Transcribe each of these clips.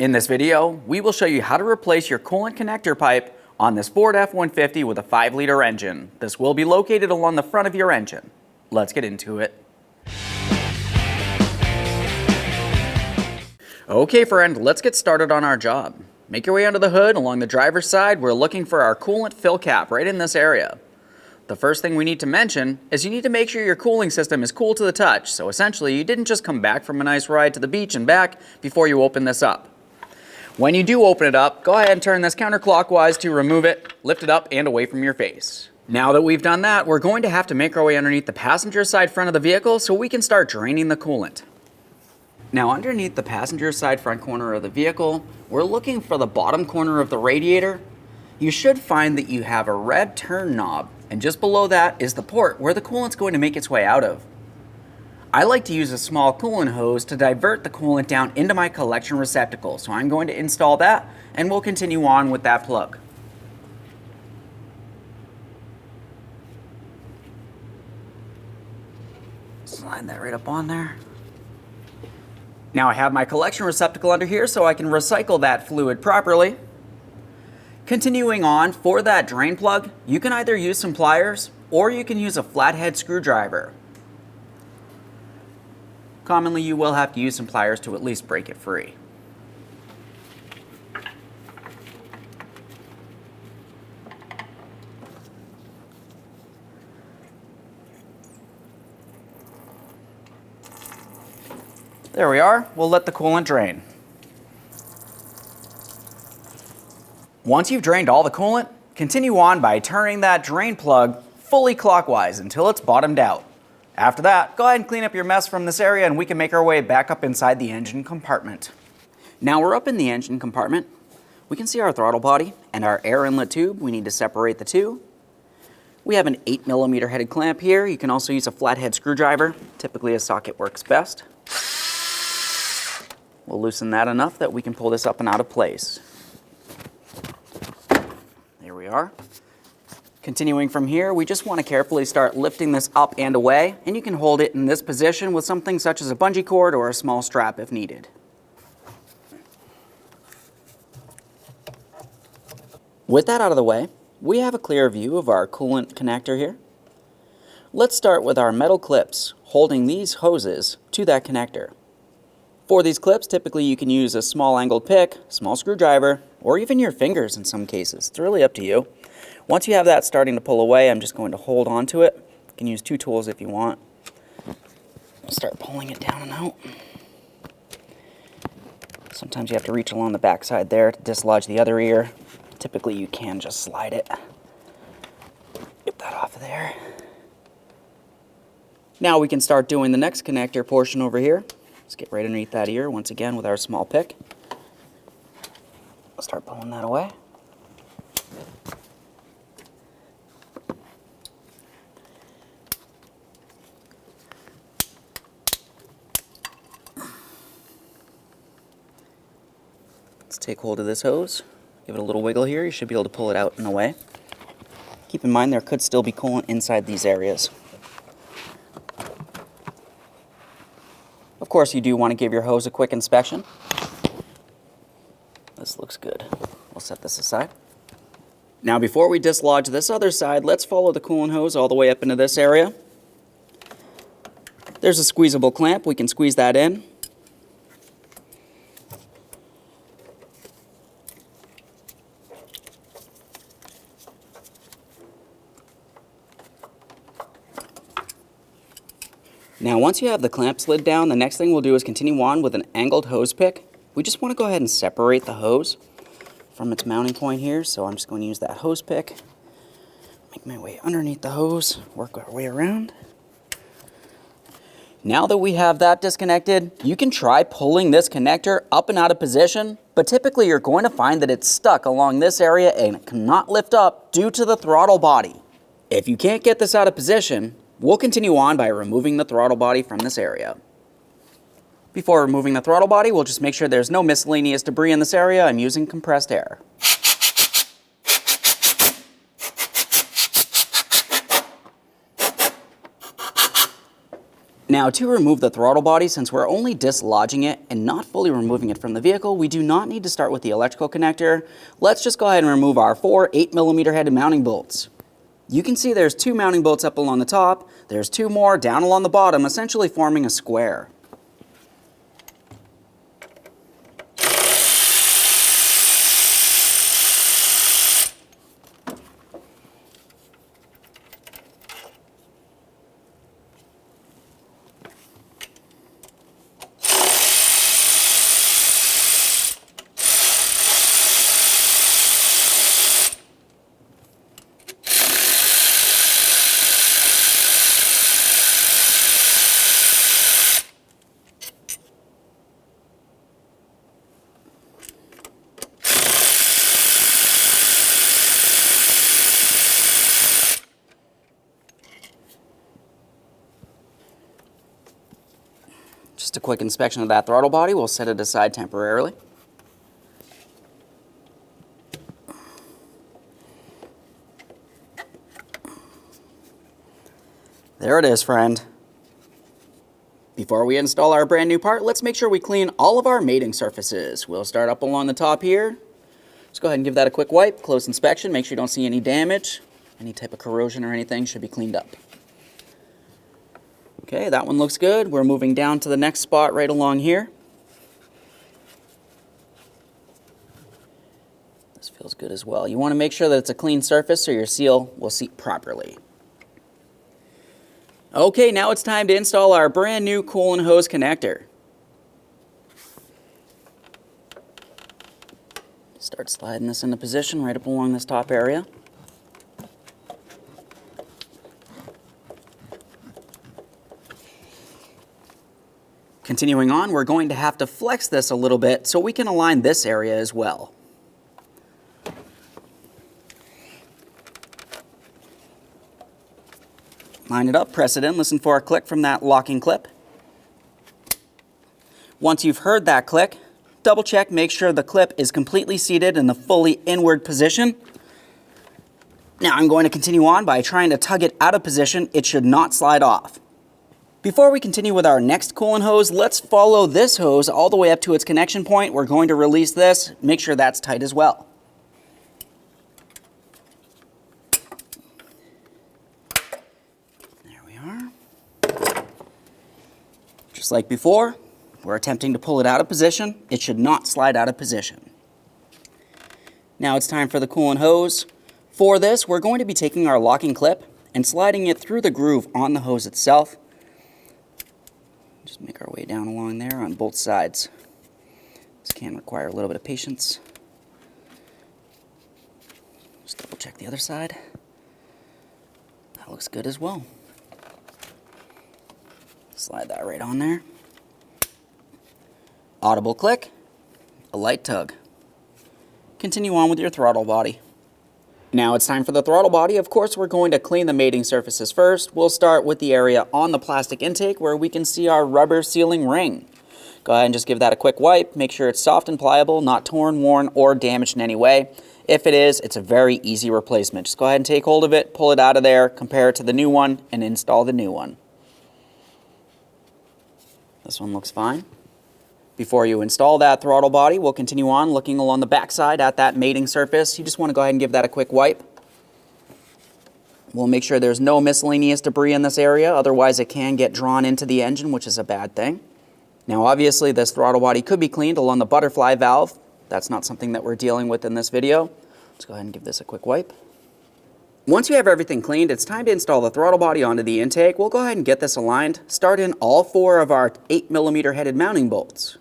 In this video, we will show you how to replace your coolant connector pipe on this Ford F-150 with a 5-liter engine. This will be located along the front of your engine. Let's get into it. Okay friend, let's get started on our job. Make your way under the hood. Along the driver's side, we're looking for our coolant fill cap right in this area. The first thing we need to mention is you need to make sure your cooling system is cool to the touch. So essentially, you didn't just come back from a nice ride to the beach and back before you open this up. When you do open it up, go ahead and turn this counterclockwise to remove it, lift it up and away from your face. Now that we've done that, we're going to have to make our way underneath the passenger side front of the vehicle so we can start draining the coolant. Now underneath the passenger side front corner of the vehicle, we're looking for the bottom corner of the radiator. You should find that you have a red turn knob, and just below that is the port where the coolant's going to make its way out of. I like to use a small coolant hose to divert the coolant down into my collection receptacle, so I'm going to install that and we'll continue on with that plug. Slide that right up on there. Now I have my collection receptacle under here so I can recycle that fluid properly. Continuing on, for that drain plug, you can either use some pliers or you can use a flathead screwdriver. Commonly, you will have to use some pliers to at least break it free. There we are. We'll let the coolant drain. Once you've drained all the coolant, continue on by turning that drain plug fully clockwise until it's bottomed out. After that, go ahead and clean up your mess from this area and we can make our way back up inside the engine compartment. Now we're up in the engine compartment. We can see our throttle body and our air inlet tube. We need to separate the two. We have an 8mm headed clamp here. You can also use a flathead screwdriver. Typically a socket works best. We'll loosen that enough that we can pull this up and out of place. There we are. Continuing from here, we just want to carefully start lifting this up and away, and you can hold it in this position with something such as a bungee cord or a small strap if needed. With that out of the way, we have a clear view of our coolant connector here. Let's start with our metal clips holding these hoses to that connector. For these clips, typically you can use a small angled pick, small screwdriver, or even your fingers in some cases. It's really up to you. Once you have that starting to pull away, I'm just going to hold on to it. You can use two tools if you want. Start pulling it down and out. Sometimes you have to reach along the back side there to dislodge the other ear. Typically you can just slide it. Get that off of there. Now we can start doing the next connector portion over here. Let's get right underneath that ear once again with our small pick. I'll start pulling that away. Let's take hold of this hose. Give it a little wiggle here. You should be able to pull it out and away. Keep in mind there could still be coolant inside these areas. Of course, you do want to give your hose a quick inspection. This looks good. We'll set this aside. Now before we dislodge this other side, let's follow the coolant hose all the way up into this area. There's a squeezable clamp. We can squeeze that in. Now once you have the clamp slid down, the next thing we'll do is continue on with an angled hose pick. We just want to go ahead and separate the hose from its mounting point here, so I'm just going to use that hose pick. Make my way underneath the hose, work our way around. Now that we have that disconnected, you can try pulling this connector up and out of position, but typically you're going to find that it's stuck along this area and it cannot lift up due to the throttle body. If you can't get this out of position, we'll continue on by removing the throttle body from this area. Before removing the throttle body, we'll just make sure there's no miscellaneous debris in this area. I'm using compressed air. Now, to remove the throttle body, since we're only dislodging it and not fully removing it from the vehicle, we do not need to start with the electrical connector. Let's just go ahead and remove our 4 8mm headed mounting bolts. You can see there's 2 mounting bolts up along the top, there's 2 more down along the bottom, essentially forming a square. Just a quick inspection of that throttle body. We'll set it aside temporarily. There it is, friend. Before we install our brand new part, let's make sure we clean all of our mating surfaces. We'll start up along the top here. Let's go ahead and give that a quick wipe, close inspection, make sure you don't see any damage. Any type of corrosion or anything should be cleaned up. Okay, that one looks good. We're moving down to the next spot right along here. This feels good as well. You want to make sure that it's a clean surface so your seal will seat properly. Okay, now it's time to install our brand new coolant hose connector. Start sliding this into position right up along this top area. Continuing on, we're going to have to flex this a little bit so we can align this area as well. Line it up, press it in, listen for a click from that locking clip. Once you've heard that click, double check, make sure the clip is completely seated in the fully inward position. Now I'm going to continue on by trying to tug it out of position. It should not slide off. Before we continue with our next coolant hose, let's follow this hose all the way up to its connection point. We're going to release this, make sure that's tight as well. There we are. Just like before, we're attempting to pull it out of position. It should not slide out of position. Now it's time for the coolant hose. For this, we're going to be taking our locking clip and sliding it through the groove on the hose itself. Just make our way down along there on both sides. This can require a little bit of patience. Just double check the other side. That looks good as well. Slide that right on there. Audible click, a light tug. Continue on with your throttle body. Now it's time for the throttle body. Of course, we're going to clean the mating surfaces first. We'll start with the area on the plastic intake where we can see our rubber sealing ring. Go ahead and just give that a quick wipe. Make sure it's soft and pliable, not torn, worn, or damaged in any way. If it is, it's a very easy replacement. Just go ahead and take hold of it, pull it out of there, compare it to the new one, and install the new one. This one looks fine. Before you install that throttle body, we'll continue on looking along the backside at that mating surface. You just want to go ahead and give that a quick wipe. We'll make sure there's no miscellaneous debris in this area, otherwise it can get drawn into the engine, which is a bad thing. Now obviously this throttle body could be cleaned along the butterfly valve. That's not something that we're dealing with in this video. Let's go ahead and give this a quick wipe. Once you have everything cleaned, it's time to install the throttle body onto the intake. We'll go ahead and get this aligned. Start in all 4 of our 8mm headed mounting bolts.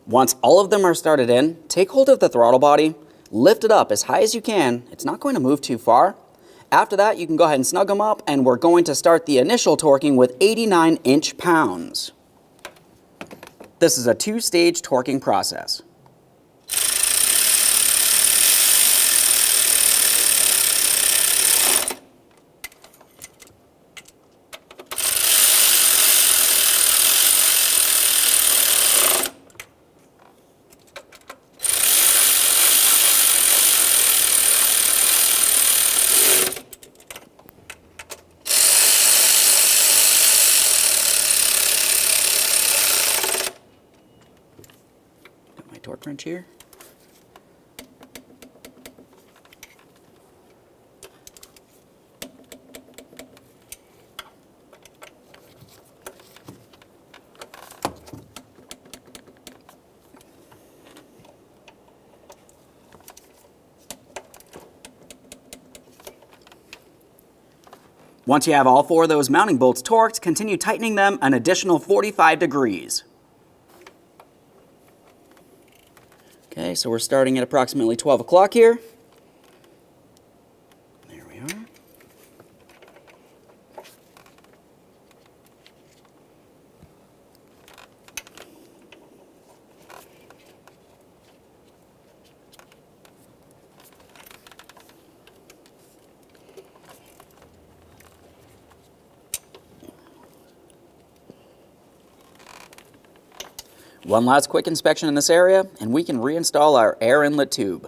Once all of them are started in, take hold of the throttle body, lift it up as high as you can. It's not going to move too far. After that, you can go ahead and snug them up, and we're going to start the initial torquing with 89 inch-pounds. This is a two-stage torquing process. Torque wrench here. Once you have all four of those mounting bolts torqued, continue tightening them an additional 45 degrees. Okay, so we're starting at approximately 12 o'clock here. There we are. One last quick inspection in this area, and we can reinstall our air inlet tube.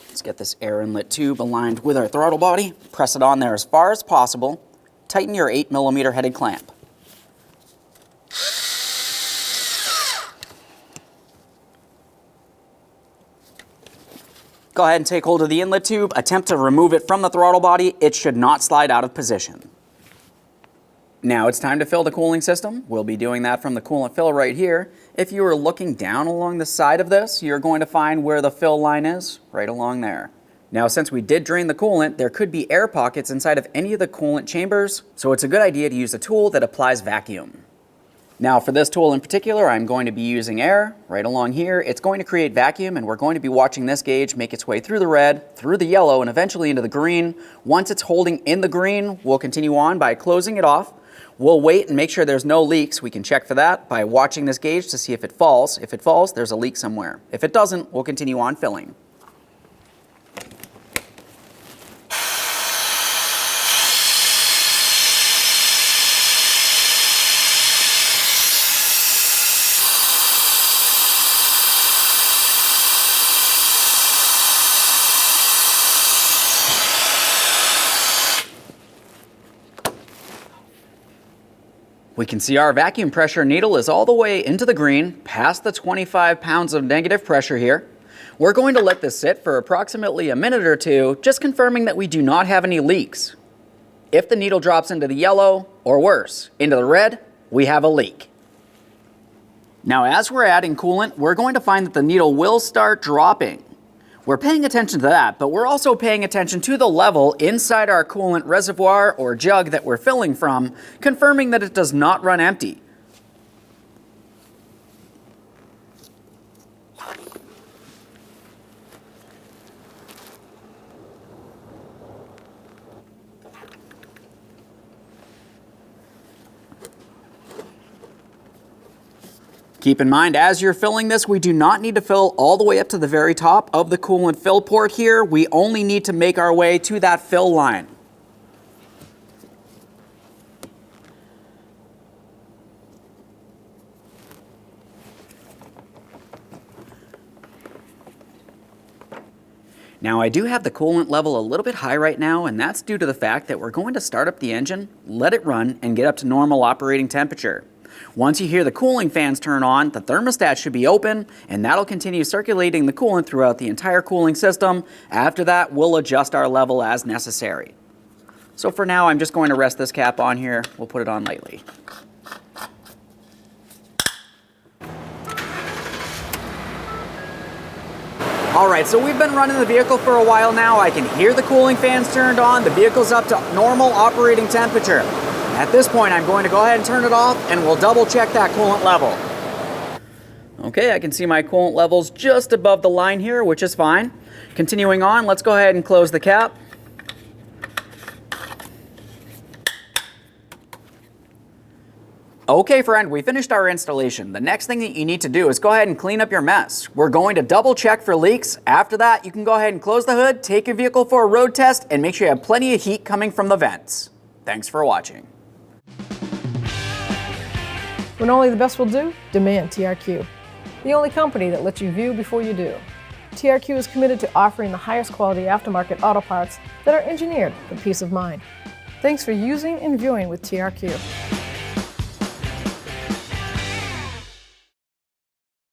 Let's get this air inlet tube aligned with our throttle body. Press it on there as far as possible. Tighten your 8mm headed clamp. Go ahead and take hold of the inlet tube. Attempt to remove it from the throttle body. It should not slide out of position. Now it's time to fill the cooling system. We'll be doing that from the coolant fill right here. If you are looking down along the side of this, you're going to find where the fill line is, right along there. Now, since we did drain the coolant, there could be air pockets inside of any of the coolant chambers, so it's a good idea to use a tool that applies vacuum. Now, for this tool in particular, I'm going to be using air right along here. It's going to create vacuum, and we're going to be watching this gauge make its way through the red, through the yellow, and eventually into the green. Once it's holding in the green, we'll continue on by closing it off. We'll wait and make sure there's no leaks. We can check for that by watching this gauge to see if it falls. If it falls, there's a leak somewhere. If it doesn't, we'll continue on filling. We can see our vacuum pressure needle is all the way into the green, past the 25 pounds of negative pressure here. We're going to let this sit for approximately a minute or two, just confirming that we do not have any leaks. If the needle drops into the yellow, or worse, into the red, we have a leak. Now, as we're adding coolant, we're going to find that the needle will start dropping. We're paying attention to that, but we're also paying attention to the level inside our coolant reservoir or jug that we're filling from, confirming that it does not run empty. Keep in mind, as you're filling this, we do not need to fill all the way up to the very top of the coolant fill port here. We only need to make our way to that fill line. Now, I do have the coolant level a little bit high right now, and that's due to the fact that we're going to start up the engine, let it run, and get up to normal operating temperature. Once you hear the cooling fans turn on, the thermostat should be open, and that'll continue circulating the coolant throughout the entire cooling system. After that, we'll adjust our level as necessary. So for now, I'm just going to rest this cap on here. We'll put it on lightly. Alright, so we've been running the vehicle for a while now. I can hear the cooling fans turned on. The vehicle's up to normal operating temperature. At this point, I'm going to go ahead and turn it off, and we'll double check that coolant level. Okay, I can see my coolant levels just above the line here, which is fine. Continuing on, let's go ahead and close the cap. Okay friend, we finished our installation. The next thing that you need to do is go ahead and clean up your mess. We're going to double check for leaks. After that, you can go ahead and close the hood, take your vehicle for a road test, and make sure you have plenty of heat coming from the vents. Thanks for watching. When only the best will do, demand TRQ. The only company that lets you view before you do. TRQ is committed to offering the highest quality aftermarket auto parts that are engineered for peace of mind. Thanks for using and viewing with TRQ.